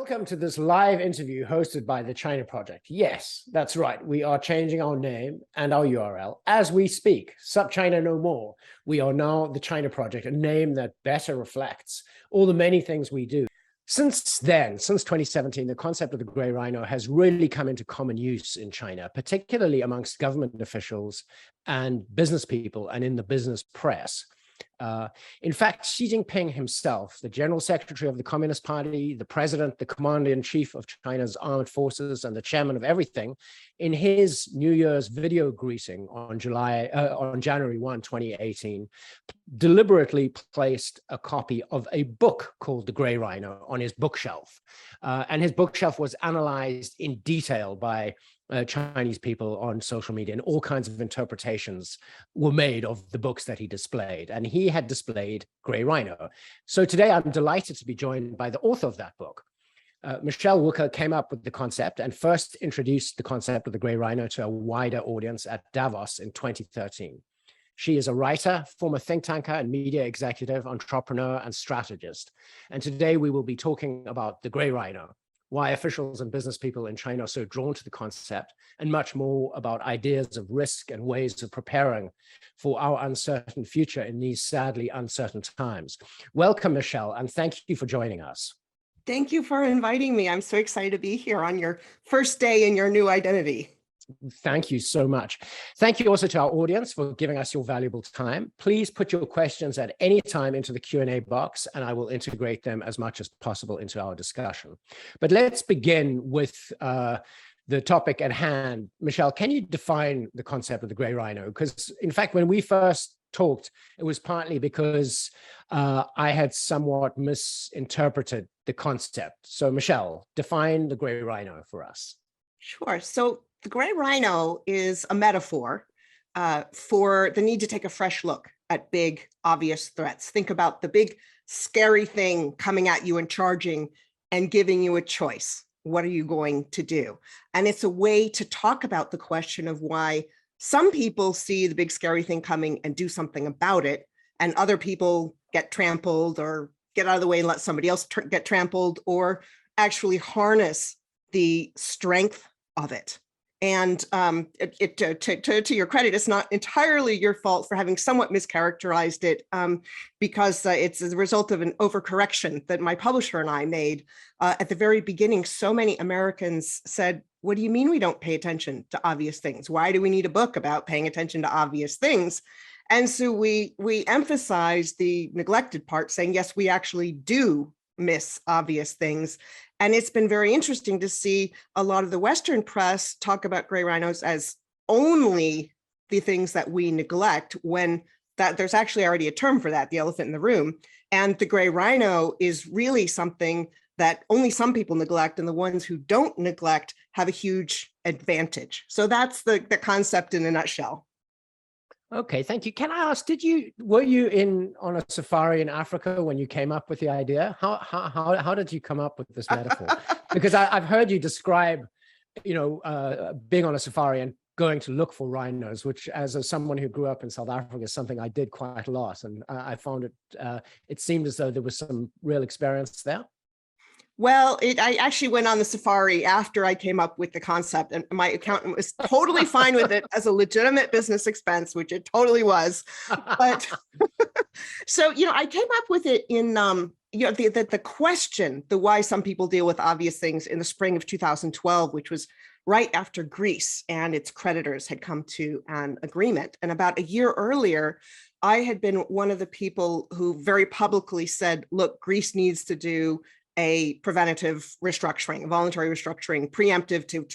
Welcome to this live interview hosted by the China Project. Yes, that's right. We are changing our name and our URL as we speak. SupChina no more. We are now the China Project, a name that better reflects all the many things we do. Since then, since 2017, the concept of the Gray Rhino has really come into common use in China, particularly amongst government officials and business people and in the business press. In fact, Xi Jinping himself, the General Secretary of the Communist Party, the President, the Commander-in-Chief of China's armed forces, and the Chairman of everything, in his New Year's video greeting on January 1, 2018, deliberately placed a copy of a book called The Gray Rhino on his bookshelf. And his bookshelf was analyzed in detail by Chinese people on social media, and all kinds of interpretations were made of the books that he displayed. And he had displayed Gray Rhino. So today I'm delighted to be joined by the author of that book. Michele Wucker came up with the concept and first introduced the concept of the Gray Rhino to a wider audience at Davos in 2013. She is a writer, former think tanker and media executive, entrepreneur, and strategist. And today we will be talking about the Gray Rhino, why officials and business people in China are so drawn to the concept, and much more about ideas of risk and ways of preparing for our uncertain future in these sadly uncertain times. Welcome, Michele, and thank you for joining us. Thank you for inviting me. I'm so excited to be here on your first day in your new identity. Thank you so much. Thank you also to our audience for giving us your valuable time. Please put your questions at any time into the Q&A box, and I will integrate them as much as possible into our discussion. But let's begin with the topic at hand. Michele, can you define the concept of the Gray Rhino? Because in fact, when we first talked, it was partly because I had somewhat misinterpreted the concept. So Michele, define the Gray Rhino for us. Sure. So the Gray Rhino is a metaphor for the need to take a fresh look at big, obvious threats. Think about the big, scary thing coming at you and charging and giving you a choice. What are you going to do? And it's a way to talk about the question of why some people see the big, scary thing coming and do something about it, and other people get trampled or get out of the way and let somebody else get trampled, or actually harness the strength of it. And to your credit, it's not entirely your fault for having somewhat mischaracterized it, because it's a result of an overcorrection that my publisher and I made. At the very beginning, so many Americans said, what do you mean we don't pay attention to obvious things? Why do we need a book about paying attention to obvious things? And so we emphasized the neglected part, saying, yes, we actually do miss obvious things. And it's been very interesting to see a lot of the Western press talk about gray rhinos as only the things that we neglect, when that there's actually already a term for that, the elephant in the room. And the gray rhino is really something that only some people neglect, and the ones who don't neglect have a huge advantage. So that's the concept in a nutshell. Okay, thank you. Can I ask, were you on a safari in Africa when you came up with the idea? How did you come up with this metaphor? Because I've heard you describe, being on a safari and going to look for rhinos, which, as someone who grew up in South Africa, is something I did quite a lot, and I found it seemed as though there was some real experience there. Well, I actually went on the safari after I came up with the concept, and my accountant was totally fine with it as a legitimate business expense, which it totally was. But so, I came up with it in, the question, the why some people deal with obvious things, in the spring of 2012, which was right after Greece and its creditors had come to an agreement. And about a year earlier, I had been one of the people who very publicly said, look, Greece needs to do a preventative restructuring, a voluntary restructuring, preemptive to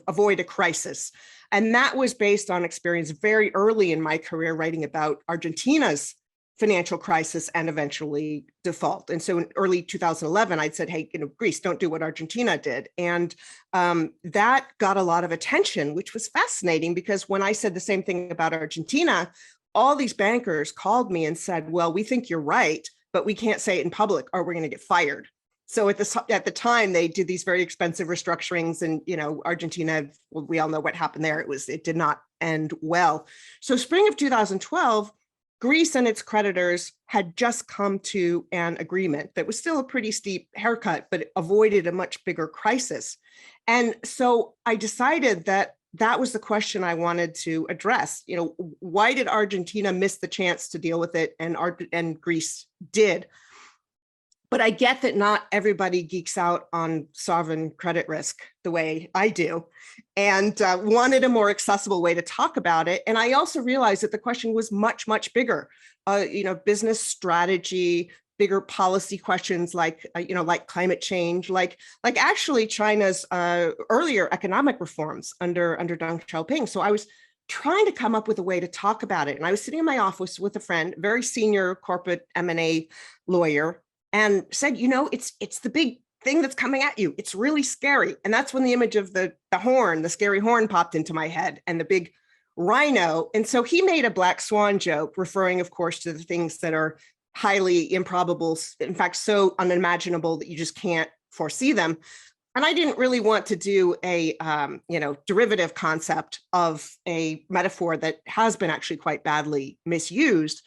avoid a crisis. And that was based on experience very early in my career writing about Argentina's financial crisis and eventually default. And so in early 2011, I'd said, hey, Greece, don't do what Argentina did. And that got a lot of attention, which was fascinating, because when I said the same thing about Argentina, all these bankers called me and said, well, we think you're right, but we can't say it in public or we're going to get fired. So at the time, they did these very expensive restructurings, and Argentina, well, we all know what happened there. It did not end well. So spring of 2012, Greece and its creditors had just come to an agreement that was still a pretty steep haircut, but avoided a much bigger crisis. And so I decided that that was the question I wanted to address. You know, why did Argentina miss the chance to deal with it and Greece did? But I get that not everybody geeks out on sovereign credit risk the way I do, and wanted a more accessible way to talk about it. And I also realized that the question was much, much bigger. You know, business strategy, bigger policy questions like, like climate change, like actually China's earlier economic reforms under Deng Xiaoping. So I was trying to come up with a way to talk about it. And I was sitting in my office with a friend, very senior corporate M&A lawyer, and said, it's the big thing that's coming at you. It's really scary. And that's when the image of the horn, the scary horn, popped into my head, and the big rhino. And so he made a black swan joke, referring, of course, to the things that are highly improbable, in fact, so unimaginable that you just can't foresee them. And I didn't really want to do a derivative concept of a metaphor that has been actually quite badly misused.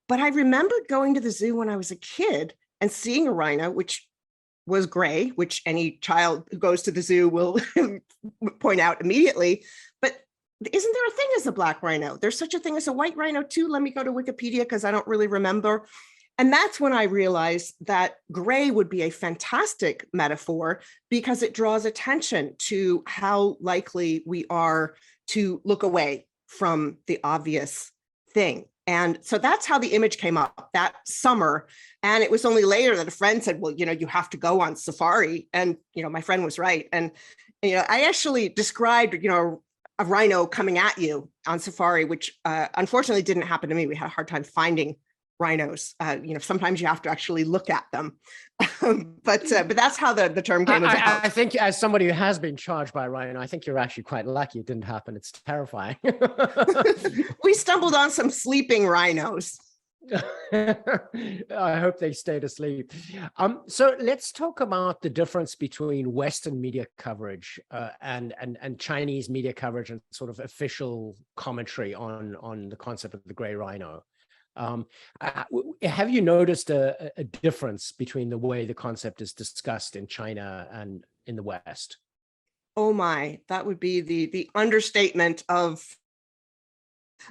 But I remembered going to the zoo when I was a kid and seeing a rhino, which was gray, which any child who goes to the zoo will point out immediately. But isn't there a thing as a black rhino? There's such a thing as a white rhino too. Let me go to Wikipedia because I don't really remember. And that's when I realized that gray would be a fantastic metaphor because it draws attention to how likely we are to look away from the obvious thing. And so that's how the image came up that summer. And it was only later that a friend said, well, you have to go on safari. And, my friend was right. And, I actually described, a rhino coming at you on safari, which unfortunately didn't happen to me. We had a hard time finding rhinos. Sometimes you have to actually look at them. but that's how the term came about. I think as somebody who has been charged by a rhino, I think you're actually quite lucky it didn't happen. It's terrifying. We stumbled on some sleeping rhinos. I hope they stayed asleep. So let's talk about the difference between Western media coverage and Chinese media coverage and sort of official commentary on the concept of the gray rhino. Have you noticed a difference between the way the concept is discussed in China and in the West? Oh my, that would be the understatement of,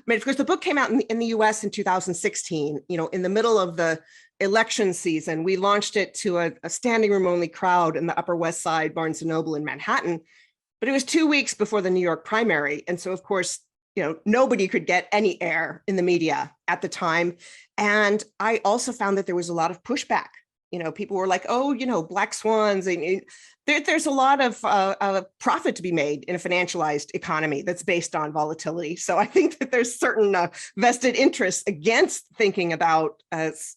because the book came out in the US in 2016, in the middle of the election season. We launched it to a standing room only crowd in the Upper West Side Barnes & Noble in Manhattan, but it was 2 weeks before the New York primary. And so, of course, nobody could get any air in the media at the time. And I also found that there was a lot of pushback. People were like, oh, black swans. And there's a lot of profit to be made in a financialized economy that's based on volatility. So I think that there's certain vested interests against thinking about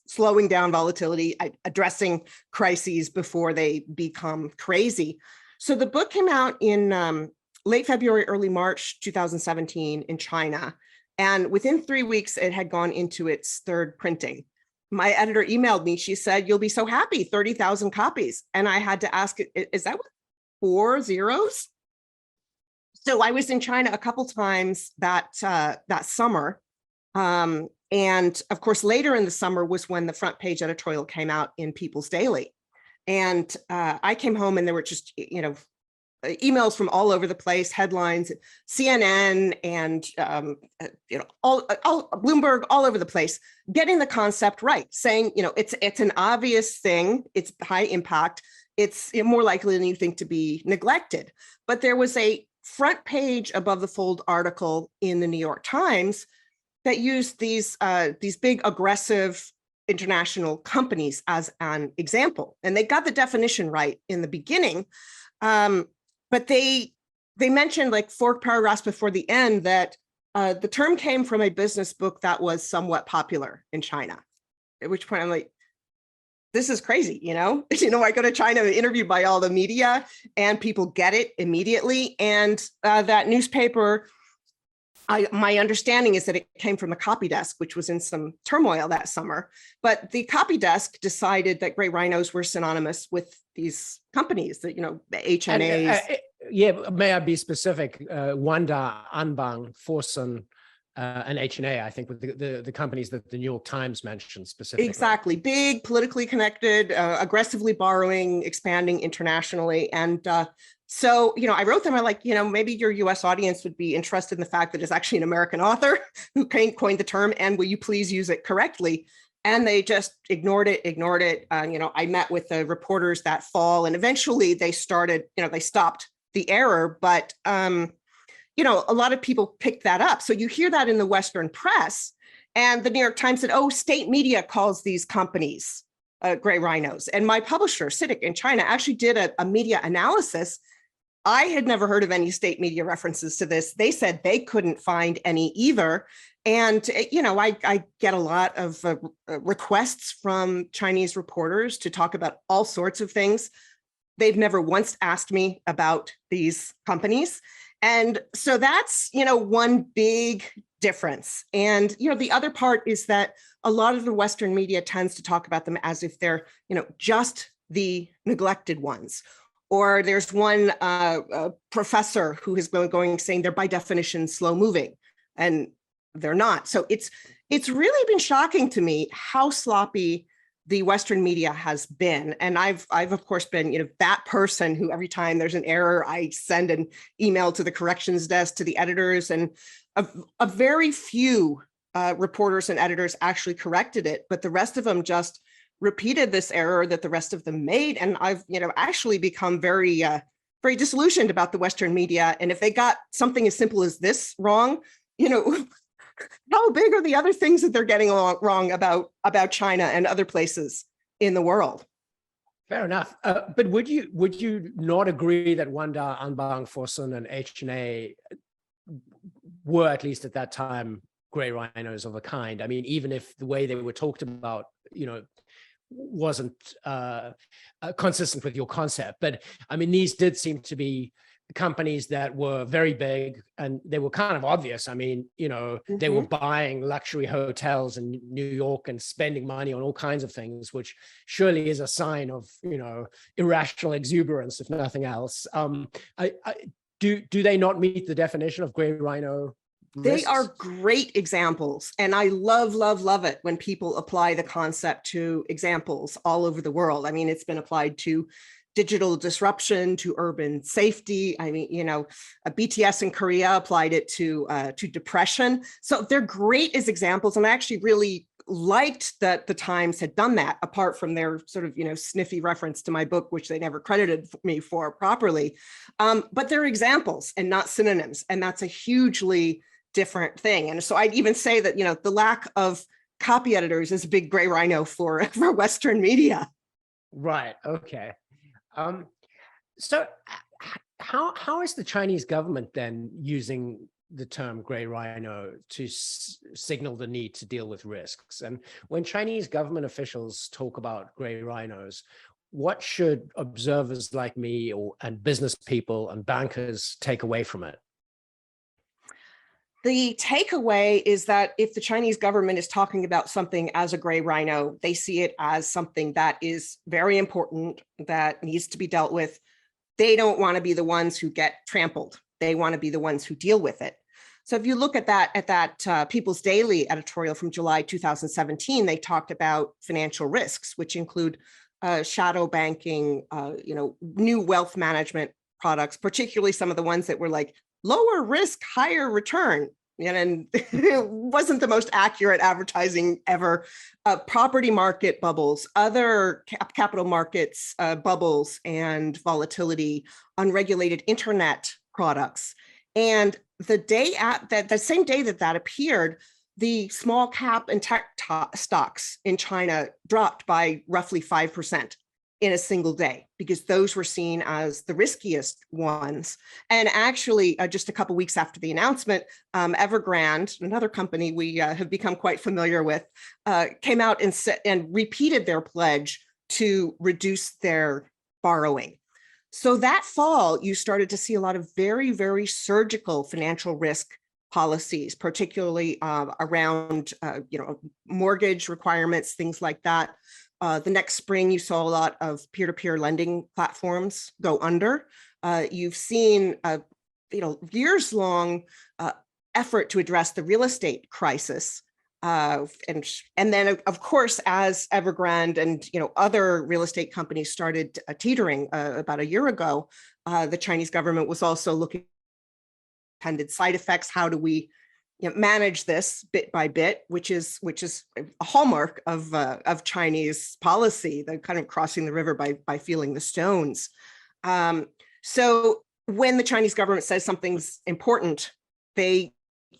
slowing down volatility, addressing crises before they become crazy. So the book came out in late February, early March 2017 in China. And within 3 weeks, it had gone into its third printing. My editor emailed me. She said, you'll be so happy, 30,000 copies. And I had to ask, is that 4 zeros? So I was in China a couple times that summer. And of course, later in the summer was when the front page editorial came out in People's Daily. And I came home and there were just, emails from all over the place, headlines, CNN and all Bloomberg, all over the place, getting the concept right, saying it's an obvious thing, it's high impact, it's more likely than you think to be neglected. But there was a front page above the fold article in the New York Times that used these big aggressive international companies as an example, and they got the definition right in the beginning. But they mentioned like 4 paragraphs before the end that the term came from a business book that was somewhat popular in China, at which point I'm like, this is crazy, I go to China interviewed by all the media and people get it immediately. And that newspaper, my understanding is that it came from the copy desk, which was in some turmoil that summer. But the copy desk decided that gray rhinos were synonymous with these companies that, HNAs. Yeah, may I be specific? Wanda, Anbang, Forsen, and H&A, I think, with the companies that the New York Times mentioned specifically. Exactly. Big, politically connected, aggressively borrowing, expanding internationally. And so, I wrote them, I like, maybe your US audience would be interested in the fact that it's actually an American author who coined the term, and will you please use it correctly? And they just ignored it. I met with the reporters that fall, and eventually they started, they stopped the error, but a lot of people picked that up. So you hear that in the Western press, and the New York Times said, oh, state media calls these companies gray rhinos. And my publisher, CITIC in China, actually did a media analysis. I had never heard of any state media references to this. They said they couldn't find any either. And, I get a lot of requests from Chinese reporters to talk about all sorts of things. They've never once asked me about these companies. And so that's, one big difference. And, the other part is that a lot of the Western media tends to talk about them as if they're, just the neglected ones. Or there's one professor who has been going saying they're by definition slow moving, and they're not. So it's really been shocking to me how sloppy the Western media has been. And I've of course been, that person who every time there's an error, I send an email to the corrections desk, to the editors, and a very few reporters and editors actually corrected it, but the rest of them just repeated this error that the rest of them made. And I've, actually become very, very disillusioned about the Western media. And if they got something as simple as this wrong, how big are the other things that they're getting wrong about China and other places in the world? Fair enough. But would you not agree that Wanda, Anbang, Fosun, and H&A were, at least at that time, gray rhinos of a kind? I mean, even if the way they were talked about, wasn't consistent with your concept. But I mean, these did seem to be companies that were very big, and they were kind of obvious. I mean, they were buying luxury hotels in New York and spending money on all kinds of things, which surely is a sign of, irrational exuberance, if nothing else. Do they not meet the definition of gray rhino? They are great examples. And I love, love, love it when people apply the concept to examples all over the world. I mean, it's been applied to digital disruption, to urban safety. I mean, BTS in Korea applied it to depression. So they're great as examples. And I actually really liked that the Times had done that, apart from their sort of, sniffy reference to my book, which they never credited me for properly. But they're examples and not synonyms. And that's a hugely different thing. And so I'd even say that, the lack of copy editors is a big gray rhino for Western media. Right. Okay. So how is the Chinese government then using the term gray rhino to signal the need to deal with risks? And when Chinese government officials talk about gray rhinos, what should observers like me and business people and bankers take away from it? The takeaway is that if the Chinese government is talking about something as a gray rhino, they see it as something that is very important, that needs to be dealt with. They don't want to be the ones who get trampled. They want to be the ones who deal with it. So if you look at that People's Daily editorial from July 2017, they talked about financial risks, which include shadow banking, new wealth management products, particularly some of the ones that were like lower risk, higher return. And it wasn't the most accurate advertising ever. Property market bubbles, other capital markets bubbles and volatility, unregulated internet products. And the same day that appeared, the small cap and tech stocks in China dropped by roughly 5%. In a single day, because those were seen as the riskiest ones. And actually, just a couple of weeks after the announcement, Evergrande, another company we have become quite familiar with, came out and repeated their pledge to reduce their borrowing. So that fall, you started to see a lot of very, very surgical financial risk policies, particularly around mortgage requirements, things like that. The next spring, you saw a lot of peer-to-peer lending platforms go under. You've seen, years-long effort to address the real estate crisis. And then, of course, as Evergrande and other real estate companies started teetering about a year ago, the Chinese government was also looking at intended side effects. How do we manage this bit by bit, which is a hallmark of Chinese policy, the kind of crossing the river by feeling the stones. So when the Chinese government says something's important, they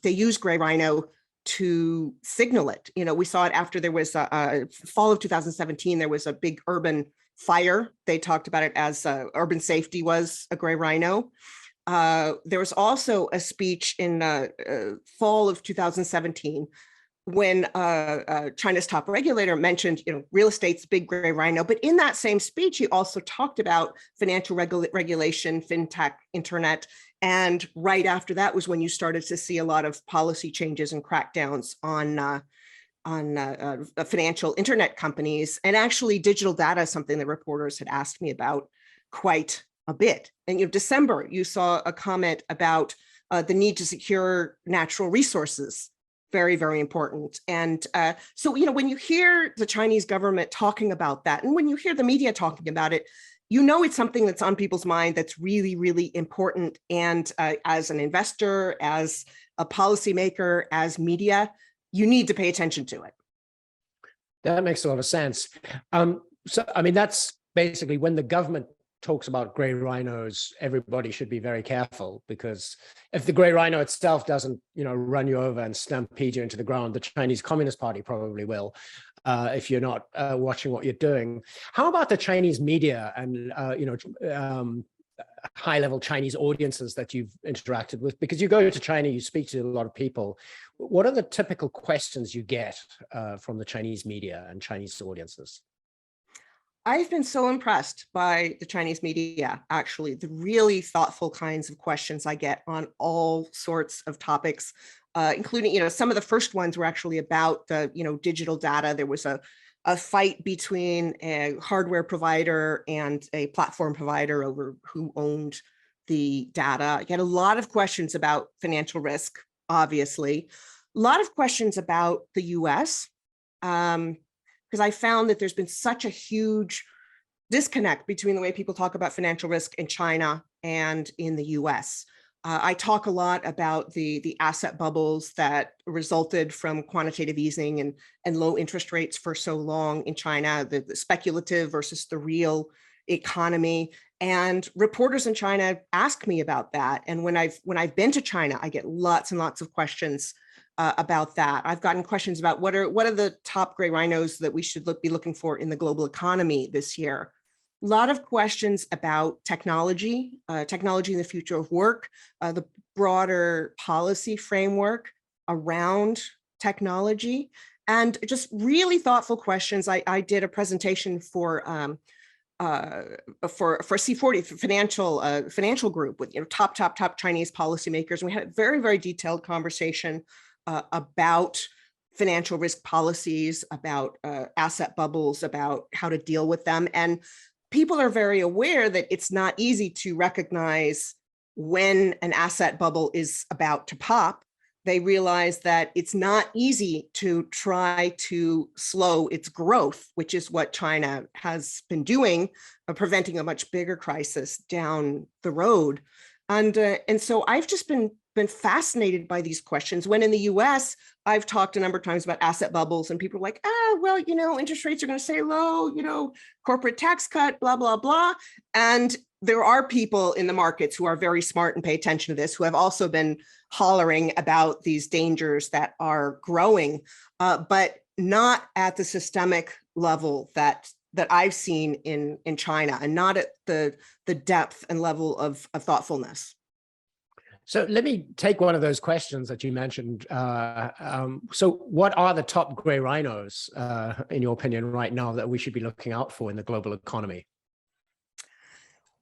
use Gray Rhino to signal it. We saw it after there was a fall of 2017, there was a big urban fire. They talked about it as urban safety was a Gray Rhino. There was also a speech in fall of 2017 when China's top regulator mentioned, real estate's big Gray Rhino. But in that same speech, he also talked about financial regulation, fintech, internet. And right after that was when you started to see a lot of policy changes and crackdowns on financial internet companies. And actually digital data is something that reporters had asked me about quite a bit. And December, you saw a comment about the need to secure natural resources. Very, very important. And so, when you hear the Chinese government talking about that, and when you hear the media talking about it, it's something that's on people's mind that's really, really important. And as an investor, as a policymaker, as media, you need to pay attention to it. That makes a lot of sense. So, I mean, that's basically when the government talks about gray rhinos, everybody should be very careful, because if the gray rhino itself doesn't, run you over and stampede you into the ground, the Chinese Communist Party probably will, if you're not watching what you're doing. How about the Chinese media and, high-level Chinese audiences that you've interacted with? Because you go to China, you speak to a lot of people. What are the typical questions you get from the Chinese media and Chinese audiences? I've been so impressed by the Chinese media, actually, the really thoughtful kinds of questions I get on all sorts of topics, including, some of the first ones were actually about the, digital data. There was a fight between a hardware provider and a platform provider over who owned the data. I get a lot of questions about financial risk, obviously, a lot of questions about the US. Because I found that there's been such a huge disconnect between the way people talk about financial risk in China and in the US. I talk a lot about the asset bubbles that resulted from quantitative easing and low interest rates for so long in China, the speculative versus the real economy. And reporters in China ask me about that. And when I've been to China, I get lots and lots of questions about that. I've gotten questions about what are the top gray rhinos that we should be looking for in the global economy this year. A lot of questions about technology, technology in the future of work, the broader policy framework around technology, and just really thoughtful questions. I did a presentation for C40 financial group with top Chinese policymakers, and we had a very, very detailed conversation about financial risk policies, about asset bubbles, about how to deal with them. And people are very aware that it's not easy to recognize when an asset bubble is about to pop. They realize that it's not easy to try to slow its growth, which is what China has been doing, preventing a much bigger crisis down the road. And so I've just been fascinated by these questions. When in the US, I've talked a number of times about asset bubbles, and people are like, well, interest rates are going to stay low, corporate tax cut, blah, blah, blah. And there are people in the markets who are very smart and pay attention to this, who have also been hollering about these dangers that are growing, but not at the systemic level that I've seen in China, and not at the depth and level of thoughtfulness. So let me take one of those questions that you mentioned. So what are the top gray rhinos, in your opinion, right now that we should be looking out for in the global economy?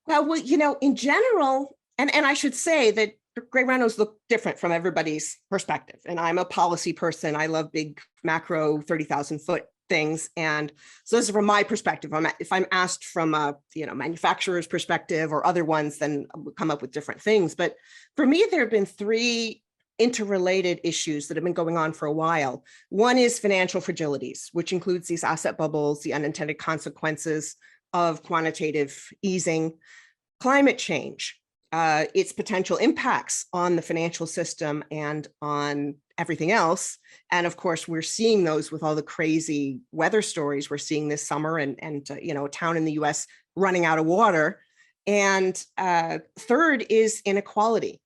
Well, in general, and I should say that gray rhinos look different from everybody's perspective. And I'm a policy person. I love big macro 30,000 foot things. And so this is from my perspective. If I'm asked from a manufacturer's perspective or other ones, then we'll come up with different things. But for me, there have been three interrelated issues that have been going on for a while. One is financial fragilities, which includes these asset bubbles, the unintended consequences of quantitative easing, climate change, its potential impacts on the financial system and on everything else. And of course, we're seeing those with all the crazy weather stories we're seeing this summer, and a town in the US running out of water. And third is inequality,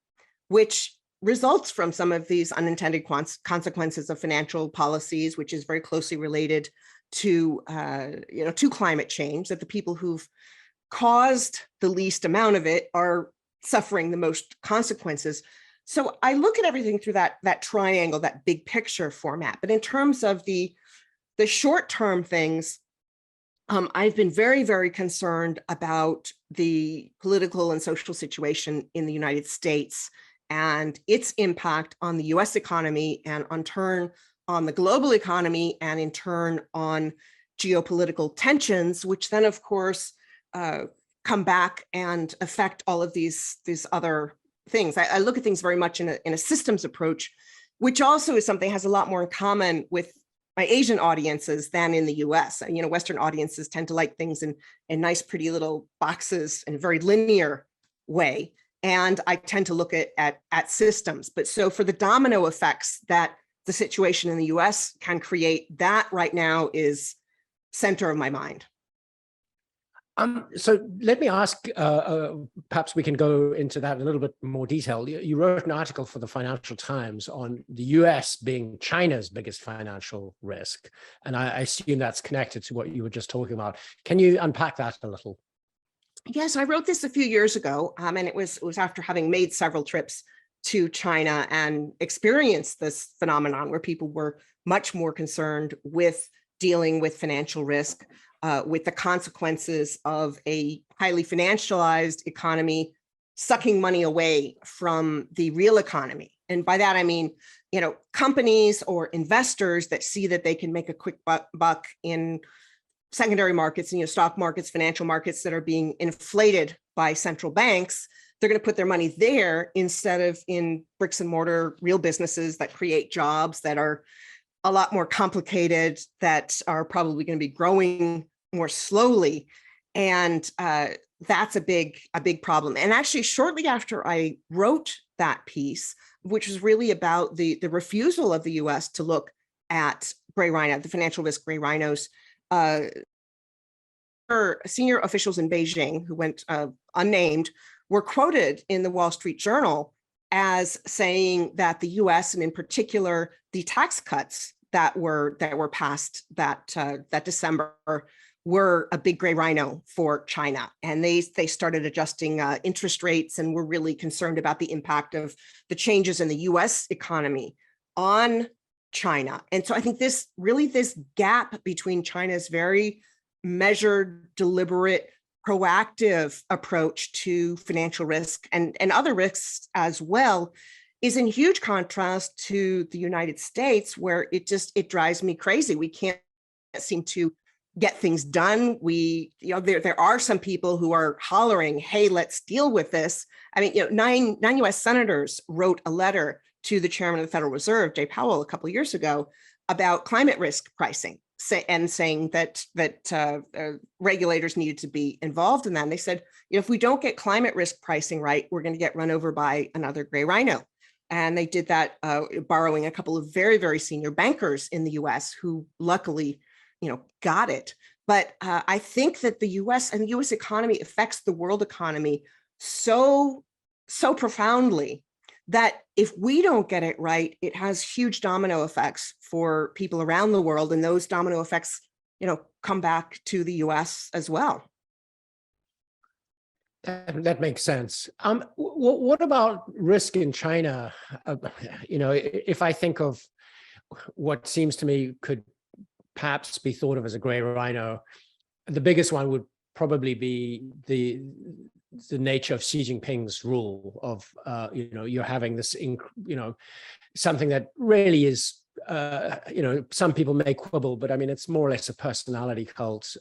which results from some of these unintended consequences of financial policies, which is very closely related to climate change, that the people who've caused the least amount of it are suffering the most consequences. So I look at everything through that triangle, that big picture format. But in terms of the short-term things, I've been very, very concerned about the political and social situation in the United States and its impact on the US economy, and in turn on the global economy, and in turn on geopolitical tensions, which then of course come back and affect all of these other things. I look at things very much in a systems approach, which also is something that has a lot more in common with my Asian audiences than in the US. Western audiences tend to like things in nice, pretty little boxes in a very linear way. And I tend to look at systems. But so for the domino effects that the situation in the US can create, that right now is center of my mind. So let me ask, perhaps we can go into that in a little bit more detail. You wrote an article for the Financial Times on the US being China's biggest financial risk. And I assume that's connected to what you were just talking about. Can you unpack that a little? Yes, I wrote this a few years ago, and it was after having made several trips to China and experienced this phenomenon where people were much more concerned with dealing with financial risk, with the consequences of a highly financialized economy sucking money away from the real economy. And by that, I mean, companies or investors that see that they can make a quick buck in secondary markets, stock markets, financial markets that are being inflated by central banks. They're going to put their money there instead of in bricks and mortar real businesses that create jobs that are a lot more complicated, that are probably going to be growing more slowly. And that's a big problem. And actually, shortly after I wrote that piece, which was really about the refusal of the US to look at Gray Rhino, the financial risk Gray Rhinos, senior officials in Beijing who went unnamed were quoted in the Wall Street Journal as saying that the US, and in particular the tax cuts that were passed that December, were a big Gray Rhino for China. And they started adjusting interest rates and were really concerned about the impact of the changes in the US economy on China. And so I think this gap between China's very measured, deliberate, proactive approach to financial risk and other risks as well is in huge contrast to the United States, where it drives me crazy. We can't seem to get things done. There are some people who are hollering, hey, let's deal with this. I mean, nine US senators wrote a letter to the chairman of the Federal Reserve, Jay Powell, a couple of years ago about climate risk pricing, and saying that regulators needed to be involved in that. And they said, if we don't get climate risk pricing right, we're going to get run over by another Gray Rhino. And they did that borrowing a couple of very, very senior bankers in the US who luckily, got it. But I think that the US and the US economy affects the world economy so profoundly that if we don't get it right, it has huge domino effects for people around the world. And those domino effects, come back to the US as well. That makes sense. What about risk in China? If I think of what seems to me could perhaps be thought of as a Gray Rhino, the biggest one would probably be the nature of Xi Jinping's rule of, you're having this, something that really is, some people may quibble, but I mean, it's more or less a personality cult.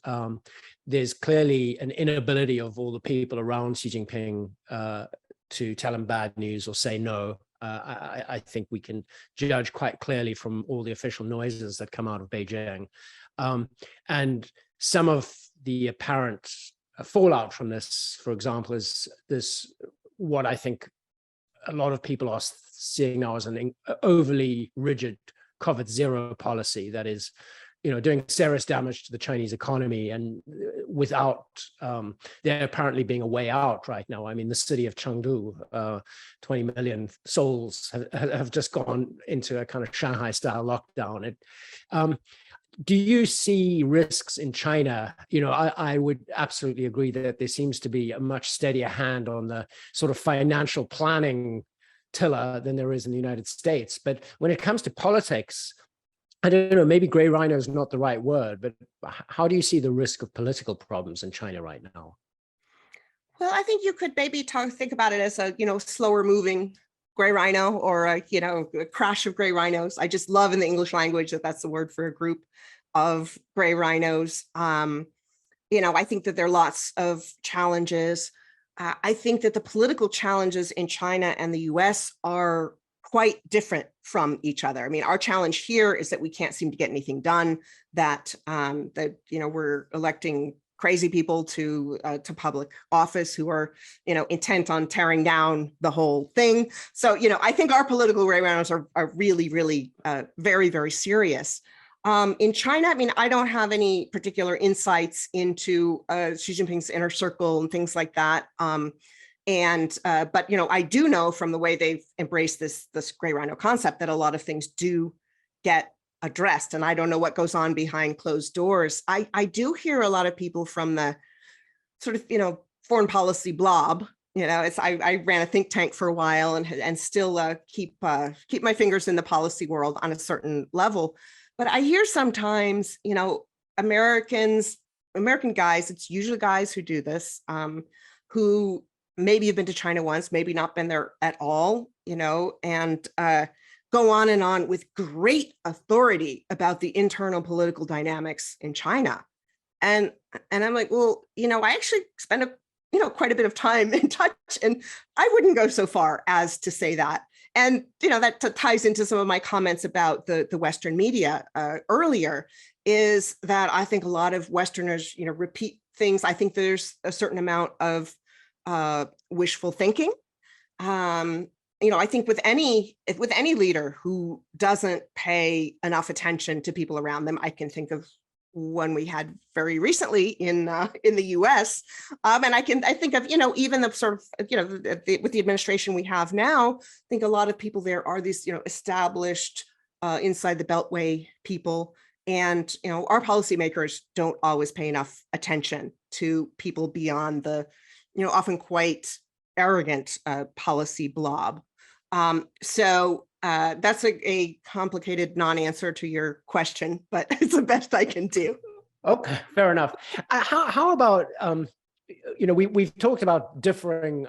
There's clearly an inability of all the people around Xi Jinping to tell him bad news or say no. I think we can judge quite clearly from all the official noises that come out of Beijing. And some of the apparent fallout from this, for example, is this, what I think a lot of people are seeing now as an overly rigid COVID-0 policy that is, doing serious damage to the Chinese economy, and without there apparently being a way out right now. I mean, the city of Chengdu, 20 million souls have just gone into a kind of Shanghai-style lockdown. Do you see risks in China? I would absolutely agree that there seems to be a much steadier hand on the sort of financial planning tiller than there is in the United States. But when it comes to politics, I don't know, maybe Gray Rhino is not the right word, but how do you see the risk of political problems in China right now? Well, I think you could maybe think about it as a, slower moving gray rhino, or a crash of gray rhinos. I just love in the English language that that's the word for a group of gray rhinos. I think that there are lots of challenges. I think that the political challenges in China and the US are quite different from each other. I mean, our challenge here is that we can't seem to get anything done, that we're electing crazy people to public office who are, intent on tearing down the whole thing. So, I think our political gray rhinos are really, really very, very serious. In China, I mean, I don't have any particular insights into Xi Jinping's inner circle and things like that. But I do know from the way they've embraced this gray rhino concept that a lot of things do get addressed. And I don't know what goes on behind closed doors. I do hear a lot of people from the sort of, foreign policy blob. I ran a think tank for a while and still keep my fingers in the policy world on a certain level. But I hear sometimes, American guys, it's usually guys who do this, who maybe have been to China once, maybe not been there at all, and go on and on with great authority about the internal political dynamics in China. And I'm like, well, I actually spend quite a bit of time in touch, and I wouldn't go so far as to say that. And, that ties into some of my comments about the Western media earlier, is that I think a lot of Westerners, repeat things. I think there's a certain amount of wishful thinking. I think with any leader who doesn't pay enough attention to people around them, I can think of one we had very recently in the U.S. And I think of, even the sort of, with the administration we have now, I think a lot of people there are these, established inside the Beltway people. And, our policymakers don't always pay enough attention to people beyond the, often quite arrogant policy blob. So that's a complicated non-answer to your question, but it's the best I can do. Okay, fair enough. How about, we've talked about differing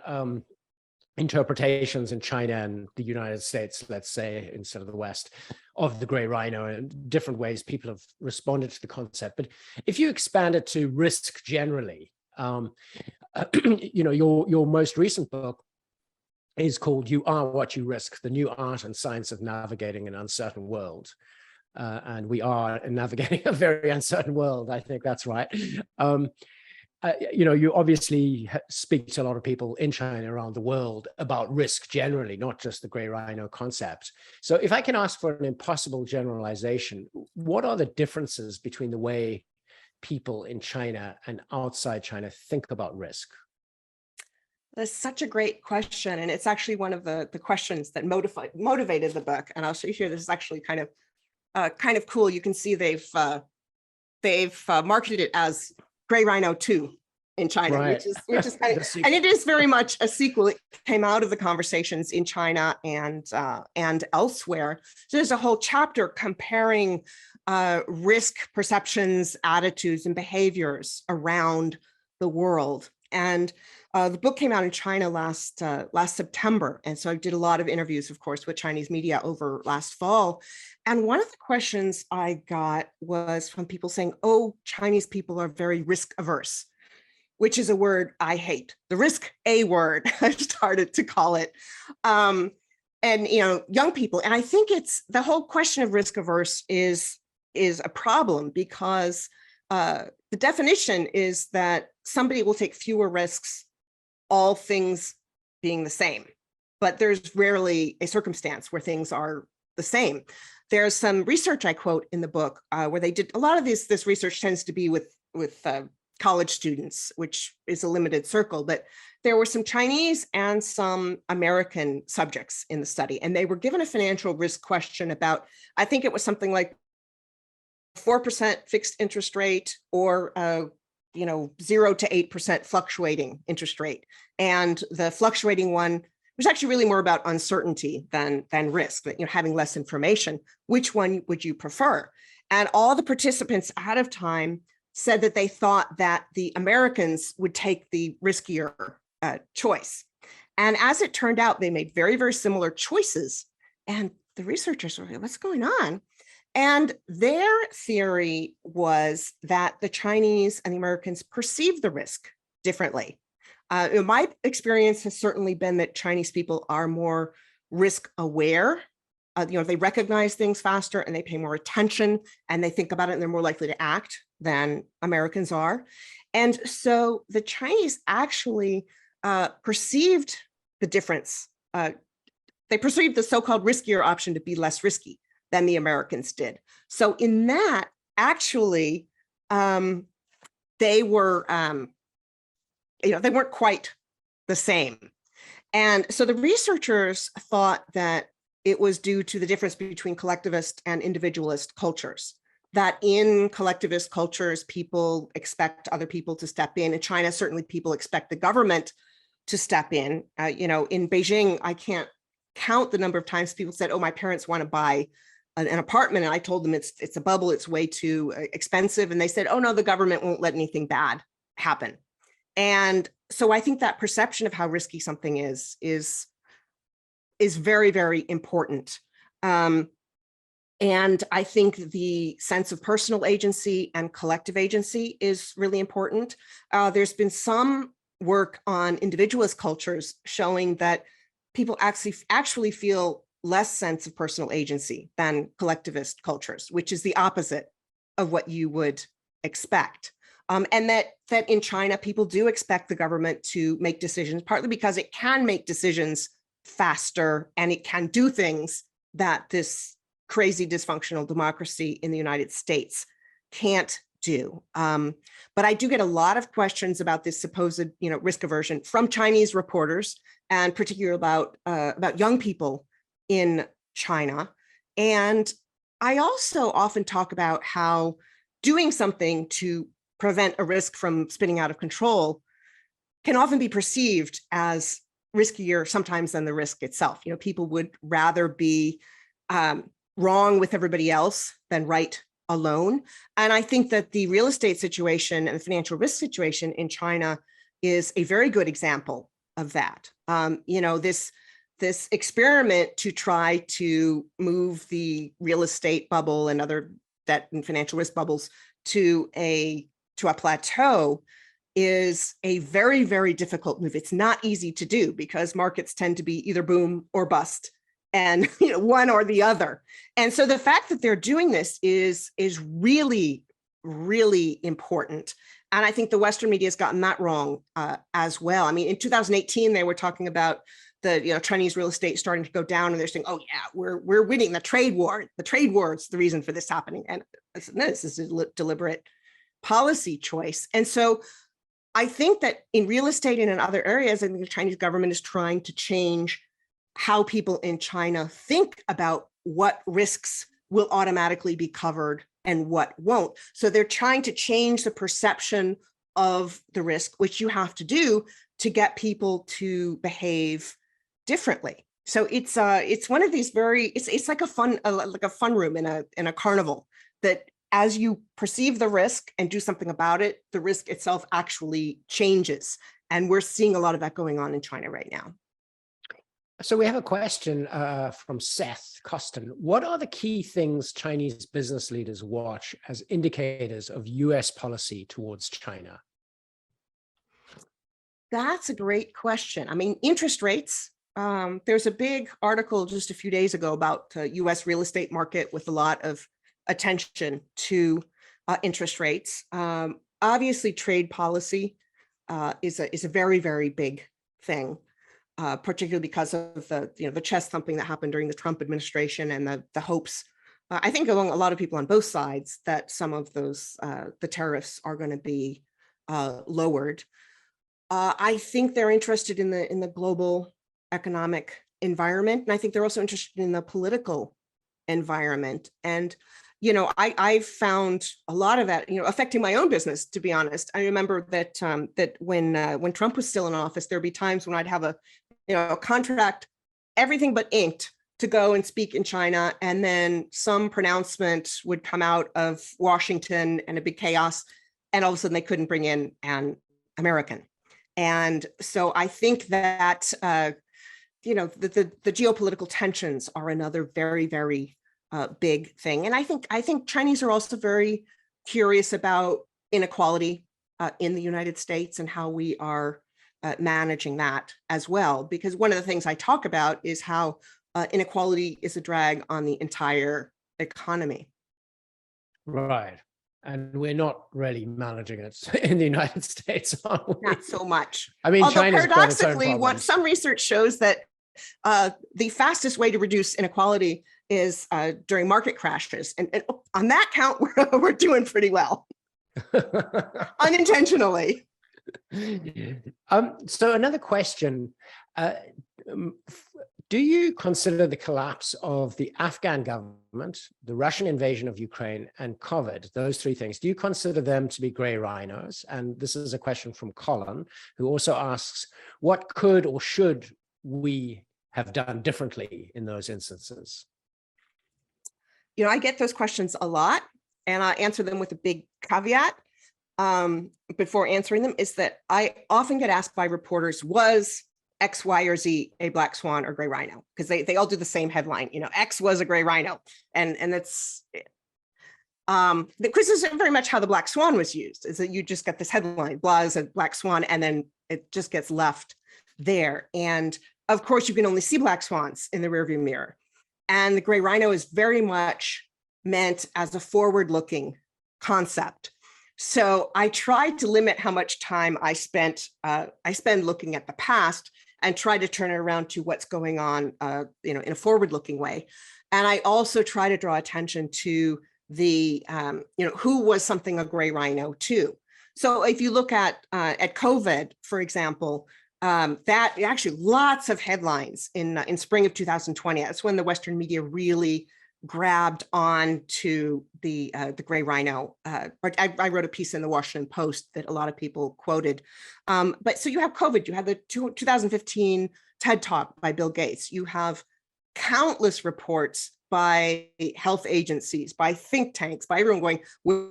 interpretations in China and the United States, let's say, instead of the West, of the gray rhino, and different ways people have responded to the concept. But if you expand it to risk generally, your most recent book is called "You Are What You Risk: The New Art and Science of Navigating an Uncertain World." And we are navigating a very uncertain world. I think that's right. You obviously speak to a lot of people in China, around the world, about risk generally, not just the gray rhino concept. So if I can ask for an impossible generalization, what are the differences between the way people in China and outside China think about risk? That's such a great question. And it's actually one of the questions that motivated the book. And I'll show you here, this is actually kind of cool. You can see they've marketed it as Gray Rhino 2 in China, right, which is kind of, and it is very much a sequel. It came out of the conversations in China and elsewhere. So there's a whole chapter comparing risk perceptions, attitudes, and behaviors around the world. And the book came out in China last September. And so I did a lot of interviews, of course, with Chinese media over last fall. And one of the questions I got was from people saying, oh, Chinese people are very risk averse, which is a word I hate. The risk A word, I started to call it. And and young people. And I think it's the whole question of risk averse is a problem, because the definition is that somebody will take fewer risks, all things being the same. But there's rarely a circumstance where things are the same. There's some research I quote in the book where they did a lot of this research tends to be with college students, which is a limited circle, but there were some Chinese and some American subjects in the study, and they were given a financial risk question about, I think it was something like 4% fixed interest rate or 0 to 8% fluctuating interest rate. And the fluctuating one was actually really more about uncertainty than risk, that having less information. Which one would you prefer? And all the participants ahead of time said that they thought that the Americans would take the riskier choice. And as it turned out, they made very, very similar choices. And the researchers were like, what's going on? And their theory was that the Chinese and the Americans perceive the risk differently. My experience has certainly been that Chinese people are more risk aware. They recognize things faster and they pay more attention and they think about it and they're more likely to act than Americans are. And so the Chinese actually perceived the difference. They perceived the so-called riskier option to be less risky than the Americans did. So in that, actually, they were, they weren't quite the same. And so the researchers thought that it was due to the difference between collectivist and individualist cultures, that in collectivist cultures, people expect other people to step in. In China, certainly people expect the government to step in. In Beijing, I can't count the number of times people said, oh, my parents want to buy an apartment. And I told them it's a bubble, it's way too expensive. And they said, oh no, the government won't let anything bad happen. And so I think that perception of how risky something is very, very important. And I think the sense of personal agency and collective agency is really important. There's been some work on individualist cultures showing that people actually feel less sense of personal agency than collectivist cultures, which is the opposite of what you would expect. And that in China, people do expect the government to make decisions, partly because it can make decisions faster and it can do things that this crazy dysfunctional democracy in the United States can't do. But I do get a lot of questions about this supposed risk aversion from Chinese reporters, and particularly about young people in China. And I also often talk about how doing something to prevent a risk from spinning out of control can often be perceived as riskier sometimes than the risk itself. People would rather be wrong with everybody else than right alone. And I think that the real estate situation and the financial risk situation in China is a very good example of that. This experiment to try to move the real estate bubble and other debt and financial risk bubbles to a plateau is a very, very difficult move. It's not easy to do because markets tend to be either boom or bust, and one or the other. And so the fact that they're doing this is really, really important. And I think the Western media has gotten that wrong as well. I mean, in 2018, they were talking about the Chinese real estate starting to go down, and they're saying, "Oh yeah, we're winning the trade war. The trade war is the reason for this happening." And no, this is a deliberate policy choice. And so I think that in real estate and in other areas, I think the Chinese government is trying to change how people in China think about what risks will automatically be covered and what won't. So they're trying to change the perception of the risk, which you have to do to get people to behave differently. So it's one of these it's like a fun room in a carnival, that as you perceive the risk and do something about it, the risk itself actually changes. And we're seeing a lot of that going on in China right now. So we have a question from Seth Costin. What are the key things Chinese business leaders watch as indicators of US policy towards China? That's a great question. I mean, interest rates there's a big article just a few days ago about US real estate market with a lot of attention to interest rates. Obviously, trade policy is a very, very big thing, particularly because of the chest thumping that happened during the Trump administration and the hopes, I think among a lot of people on both sides, that some of those the tariffs are going to be lowered. I think they're interested in the global economic environment, and I think they're also interested in the political environment. And I've found a lot of that, affecting my own business, to be honest. I remember that that when Trump was still in office, there'd be times when I'd have a contract, everything but inked, to go and speak in China, and then some pronouncement would come out of Washington and a big chaos, and all of a sudden they couldn't bring in an American. And so I think that the geopolitical tensions are another very, very big thing. And I think Chinese are also very curious about inequality in the United States and how we are managing that as well. Because one of the things I talk about is how inequality is a drag on the entire economy. Right. And we're not really managing it in the United States, aren't we? Not so much. I mean, although China's paradoxically, some research shows that the fastest way to reduce inequality is during market crashes. And on that count, we're doing pretty well. Unintentionally. So another question. Do you consider the collapse of the Afghan government, the Russian invasion of Ukraine, and COVID, those three things, do you consider them to be gray rhinos? And this is a question from Colin, who also asks, what could or should we have done differently in those instances? I get those questions a lot, and I answer them with a big caveat before answering them, is that I often get asked by reporters, was X, Y, or Z a black swan or gray rhino? Because they all do the same headline, X was a gray rhino. And that's, because this is very much how the black swan was used, is that you just get this headline, blah is a black swan, and then it just gets left there. And of course, you can only see black swans in the rearview mirror. And the gray rhino is very much meant as a forward-looking concept. So I tried to limit how much time I spend looking at the past and try to turn it around to what's going on, in a forward-looking way. And I also try to draw attention to the, who was something a gray rhino to. So if you look at COVID, for example, that actually lots of headlines in spring of 2020. That's when the Western media really grabbed on to the gray rhino. I wrote a piece in the Washington Post that a lot of people quoted. But so you have COVID, you have the 2015 TED Talk by Bill Gates. You have countless reports by health agencies, by think tanks, by everyone going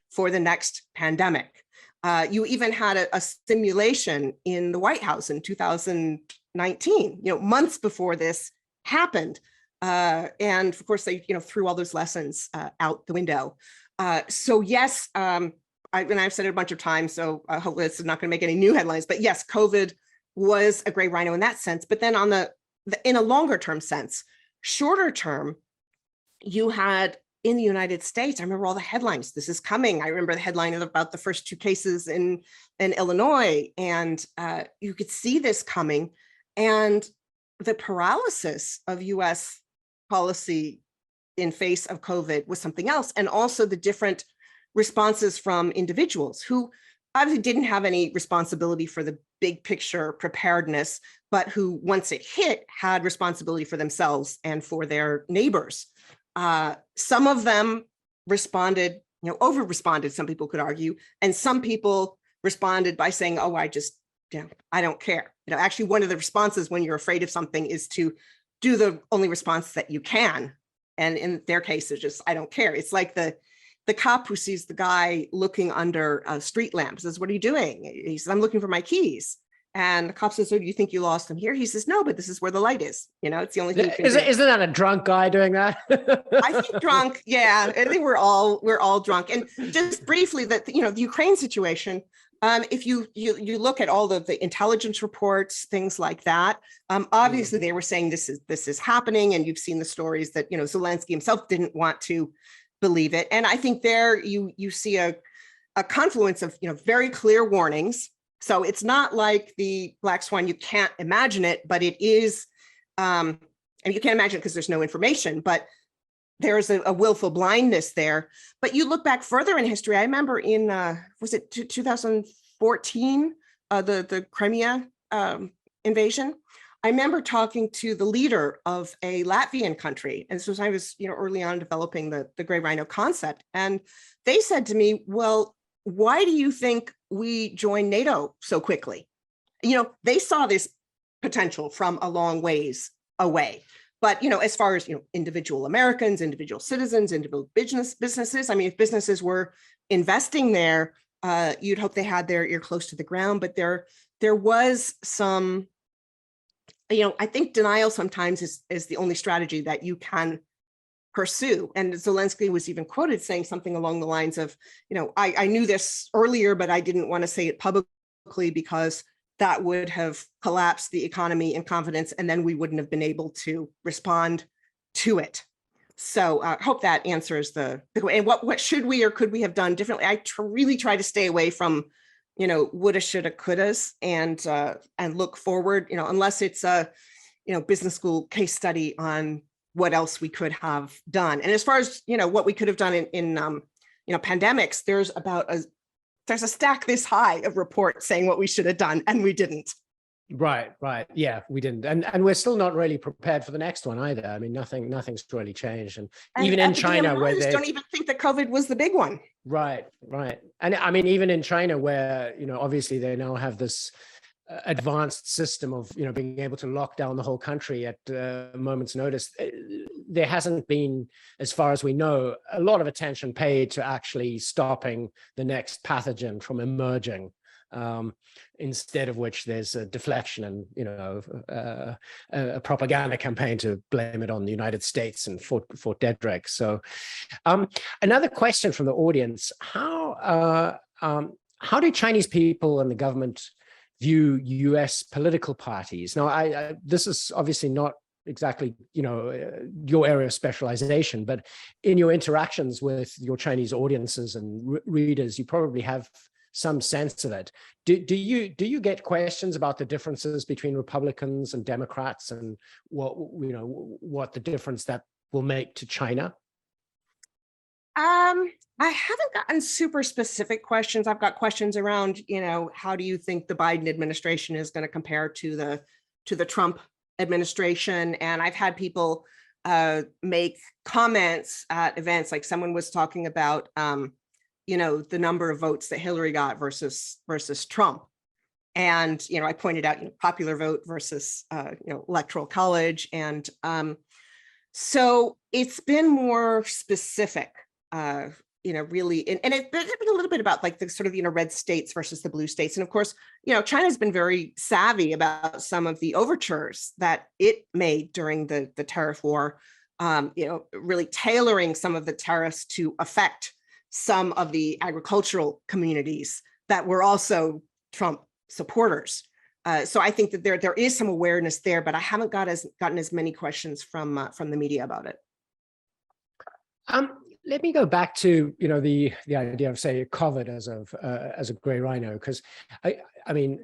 for the next pandemic. You even had a simulation in the White House in 2019, months before this happened. And of course, they threw all those lessons out the window. So yes, I've said it a bunch of times, so hopefully this is not going to make any new headlines. But yes, COVID was a gray rhino in that sense. But then on in a longer term sense, shorter term, you had in the United States, I remember all the headlines. This is coming. I remember the headline about the first 2 cases in Illinois, and you could see this coming. And the paralysis of U.S. policy in face of COVID was something else. And also the different responses from individuals who obviously didn't have any responsibility for the big picture preparedness, but who, once it hit, had responsibility for themselves and for their neighbors. Some of them responded, over-responded, some people could argue, and some people responded by saying, oh, I don't care. Actually, one of the responses when you're afraid of something is to do the only response that you can. And in their case, it's just, I don't care. It's like the cop who sees the guy looking under a street lamp, says, what are you doing? He says, I'm looking for my keys. And the cop says, oh, do you think you lost them here? He says, no, but this is where the light is. It's the only thing you can do. Isn't that a drunk guy doing that? I think drunk. Yeah, I think we're all drunk. And just briefly, that the Ukraine situation, If you look at all the intelligence reports, things like that, obviously they were saying this is happening, and you've seen the stories that Zelensky himself didn't want to believe it. And I think there you see a confluence of very clear warnings. So it's not like the black swan, you can't imagine it, but it is, and you can't imagine it because there's no information, but there's a willful blindness there. But you look back further in history, I remember in, was it 2014, the Crimea invasion? I remember talking to the leader of a Latvian country. And this was, I was, early on developing the Gray Rhino concept. And they said to me, well, why do you think we joined NATO so quickly? They saw this potential from a long ways away. But, as far as, individual Americans, individual citizens, individual businesses, I mean, if businesses were investing there, you'd hope they had their ear close to the ground. But there was some, I think denial sometimes is the only strategy that you can pursue. And Zelensky was even quoted saying something along the lines of, I knew this earlier, but I didn't want to say it publicly because that would have collapsed the economy and confidence, and then we wouldn't have been able to respond to it. So I hope that answers and what should we or could we have done differently? I really try to stay away from, woulda, shoulda, couldas, and look forward, unless it's a, business school case study on what else we could have done. And as far as, what we could have done in pandemics, there's a stack this high of reports saying what we should have done, and we didn't. Right. Yeah, we didn't. And we're still not really prepared for the next one either. I mean, nothing's really changed. And even in China, where they don't even think that COVID was the big one. Right. And I mean, even in China, where, obviously they now have this advanced system of, being able to lock down the whole country at a moment's notice, there hasn't been, as far as we know, a lot of attention paid to actually stopping the next pathogen from emerging. Instead of which there's a deflection and a propaganda campaign to blame it on the United States and Fort Detrick. So another question from the audience: how do Chinese people and the government view U.S. political parties? Now, this is obviously not exactly your area of specialization, but in your interactions with your Chinese audiences and readers, you probably have some sense of it. Do you get questions about the differences between Republicans and Democrats, and what the difference that will make to China? I haven't gotten super specific questions. I've got questions around, how do you think the Biden administration is going to compare to the Trump administration? And I've had people make comments at events, like someone was talking about the number of votes that Hillary got versus Trump. And, I pointed out, popular vote versus, electoral college. And so it's been more specific, really, and it's been a little bit about like the sort of, red states versus the blue states. And of course, China's been very savvy about some of the overtures that it made during the tariff war, really tailoring some of the tariffs to affect some of the agricultural communities that were also Trump supporters. So I think that there is some awareness there, but I haven't gotten as many questions from the media about it. Let me go back to the idea of, say, COVID as a Gray Rhino, because I mean